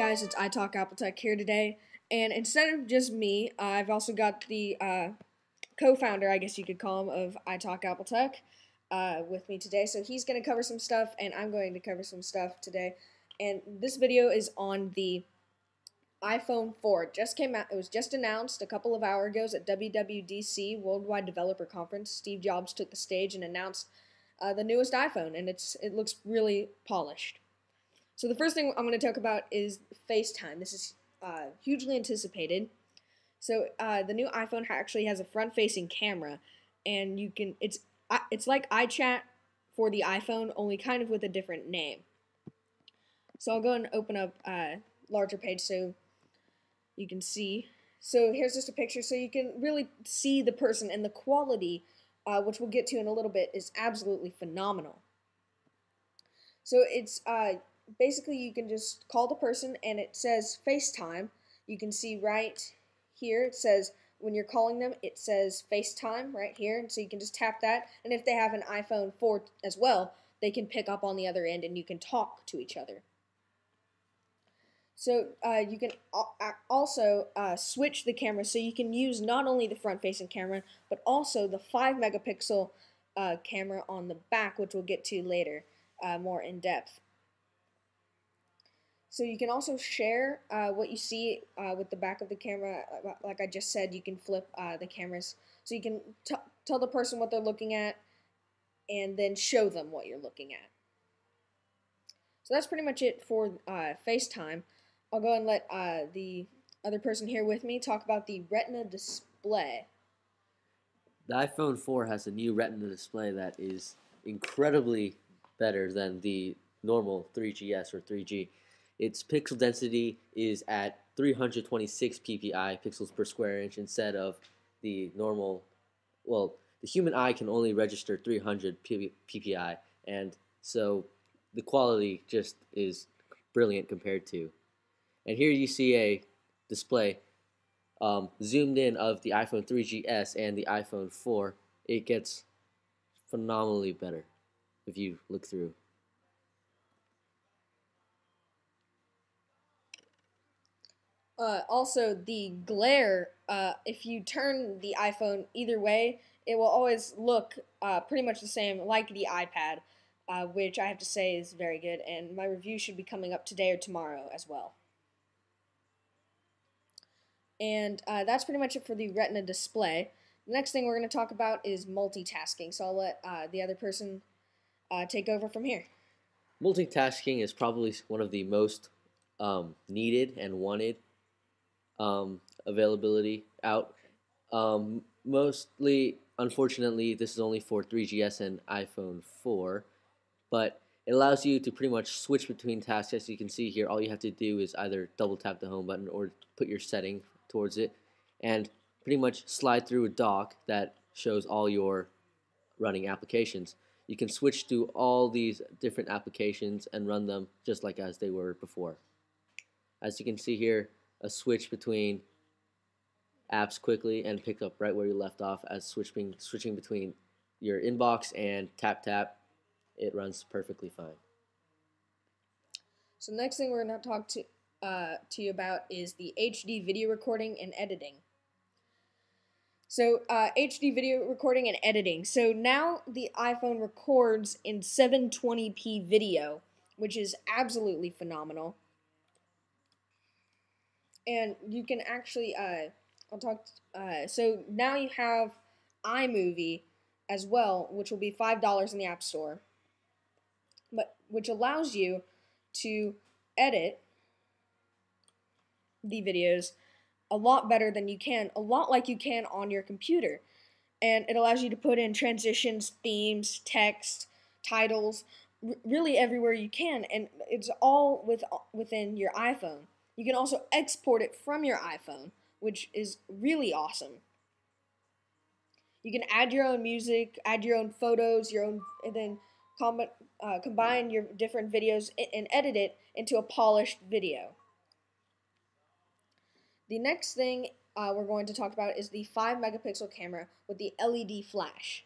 guys, it's iTalkAppleTech here today, and instead of just me, I've also got the co-founder, I guess you could call him, of iTalkAppleTech with me today. So he's going to cover some stuff, and I'm going to cover some stuff today. And this video is on the iPhone 4. It just came out. It was just announced a couple of hours ago at WWDC, Worldwide Developer Conference. Steve Jobs took the stage and announced the newest iPhone, and it looks really polished. So the first thing I'm going to talk about is FaceTime. This is hugely anticipated. So the new iPhone actually has a front-facing camera, and it's like iChat for the iPhone, only kind of with a different name. So I'll go and open up a larger page so you can see. So here's just a picture, so you can really see the person, and the quality, which we'll get to in a little bit, is absolutely phenomenal. So it's basically, you can just call the person, and it says FaceTime. You can see right here, it says, when you're calling them, it says FaceTime right here, and so you can just tap that, and if they have an iPhone 4 as well, they can pick up on the other end, and you can talk to each other. So you can also switch the camera, so you can use not only the front-facing camera, but also the 5-megapixel camera on the back, which we'll get to later, more in depth. So you can also share what you see with the back of the camera. Like I just said, you can flip the cameras. So you can tell the person what they're looking at and then show them what you're looking at. So that's pretty much it for FaceTime. I'll go and let the other person here with me talk about the Retina display. The iPhone 4 has a new Retina display that is incredibly better than the normal 3GS or 3G. Its pixel density is at 326 ppi, pixels per square inch, instead of the normal, well, the human eye can only register 300 ppi, and so the quality just is brilliant compared to. And here you see a display zoomed in of the iPhone 3GS and the iPhone 4. It gets phenomenally better if you look through. Also, the glare, if you turn the iPhone either way, it will always look pretty much the same, like the iPad, which I have to say is very good, and my review should be coming up today or tomorrow as well. And that's pretty much it for the Retina display. The next thing we're going to talk about is multitasking, so I'll let the other person take over from here. Multitasking is probably one of the most needed and wanted availability out. Mostly, unfortunately, this is only for 3GS and iPhone 4, but it allows you to pretty much switch between tasks. As you can see here, all you have to do is either double tap the home button or put your setting towards it, and pretty much slide through a dock that shows all your running applications. You can switch to all these different applications and run them just like as they were before. As you can see here, a switch between apps quickly and pick up right where you left off. As switching between your inbox and tap, it runs perfectly fine. So the next thing we're going to talk to you about is the HD video recording and editing. So HD video recording and editing. So now the iPhone records in 720p video, which is absolutely phenomenal. And you can actually, so now you have iMovie as well, which will be $5 in the App Store, but which allows you to edit the videos a lot better than a lot like you can on your computer. And it allows you to put in transitions, themes, text, titles, really everywhere you can, and it's all within your iPhone. You can also export it from your iPhone, which is really awesome. You can add your own music, add your own photos, and then combine your different videos and edit it into a polished video. The next thing we're going to talk about is the 5-megapixel camera with the LED flash.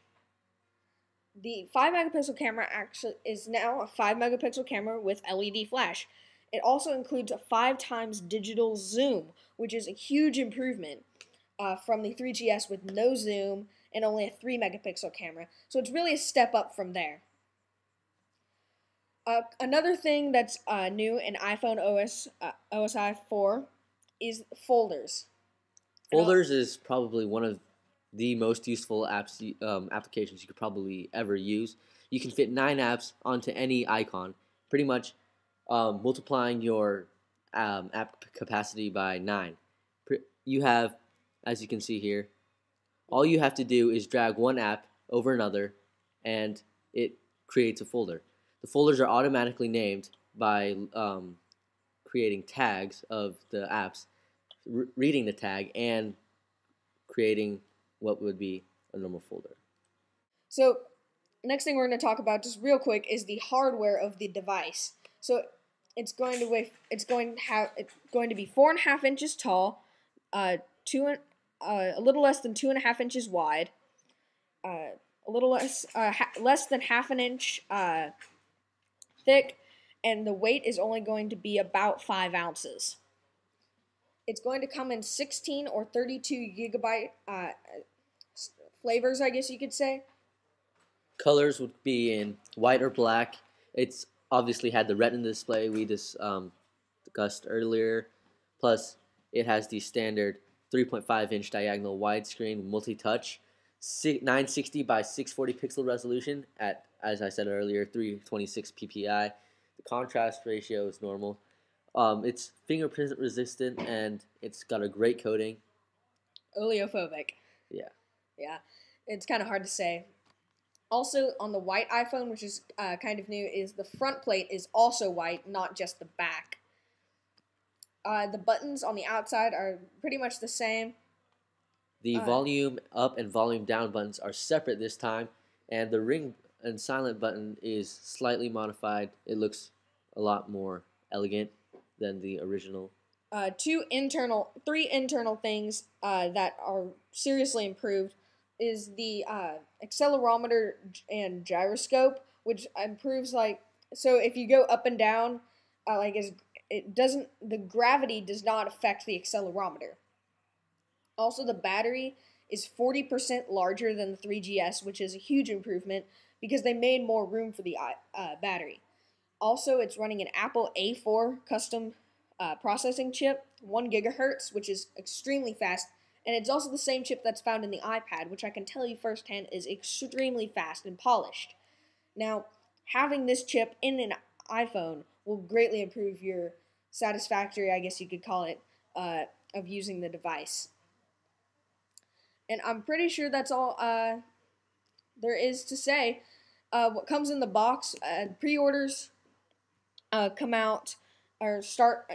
The 5-megapixel camera actually is now a 5-megapixel camera with LED flash. It also includes a 5 times digital zoom, which is a huge improvement from the 3GS with no zoom and only a 3 megapixel camera. So it's really a step up from there. Another thing that's new in iPhone OSI 4 is folders. Folders is probably one of the most useful applications you could probably ever use. You can fit 9 apps onto any icon, pretty much multiplying your app capacity by 9. You have, as you can see here, all you have to do is drag one app over another, and it creates a folder. The folders are automatically named by creating tags of the apps, reading the tag, and creating what would be a normal folder. So next thing we're going to talk about, just real quick, is the hardware of the device. So it's going to be 4.5 inches tall, a little less than 2.5 inches wide, a little less than half an inch thick, and the weight is only going to be about 5 ounces. It's going to come in 16 or 32 gigabyte flavors, I guess you could say. Colors would be in white or black. It's obviously had the Retina display we just discussed earlier. Plus, it has the standard 3.5-inch diagonal widescreen multi-touch, 960 by 640 pixel resolution at, as I said earlier, 326 ppi. The contrast ratio is normal. It's fingerprint resistant, and it's got a great coating. Oleophobic. Yeah. Yeah, it's kind of hard to say. Also, on the white iPhone, which is kind of new, is the front plate is also white, not just the back. The buttons on the outside are pretty much the same. The volume up and volume down buttons are separate this time, and the ring and silent button is slightly modified. It looks a lot more elegant than the original. Three internal things that are seriously improved is the accelerometer and gyroscope, which improves so if you go up and down, the gravity does not affect the accelerometer. Also, the battery is 40% larger than the 3GS, which is a huge improvement because they made more room for the battery. Also, it's running an Apple A4 custom processing chip, 1 gigahertz, which is extremely fast, and it's also the same chip that's found in the iPad, which I can tell you firsthand is extremely fast and polished. Now, having this chip in an iPhone will greatly improve your satisfactory, I guess you could call it, of using the device. And I'm pretty sure that's all there is to say. What comes in the box, pre-orders come out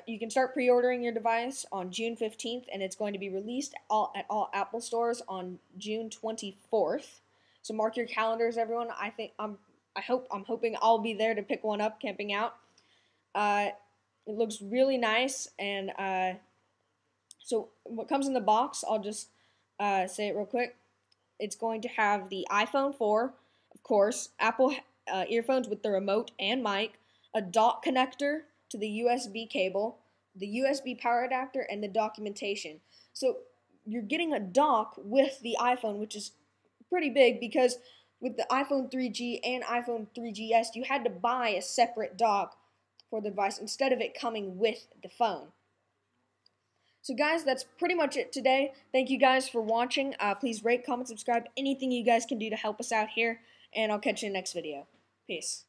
you can start pre-ordering your device on June 15th, and it's going to be released at all Apple stores on June 24th. So mark your calendars, everyone. I'm hoping I'll be there to pick one up, camping out. It looks really nice, and so what comes in the box, I'll just say it real quick. It's going to have the iPhone 4, of course, Apple earphones with the remote and mic, a dock connector to the USB cable, the USB power adapter, and the documentation. So you're getting a dock with the iPhone, which is pretty big because with the iPhone 3G and iPhone 3GS, you had to buy a separate dock for the device instead of it coming with the phone. So guys, that's pretty much it today. Thank you guys for watching. Please rate, comment, subscribe, anything you guys can do to help us out here, and I'll catch you in the next video. Peace.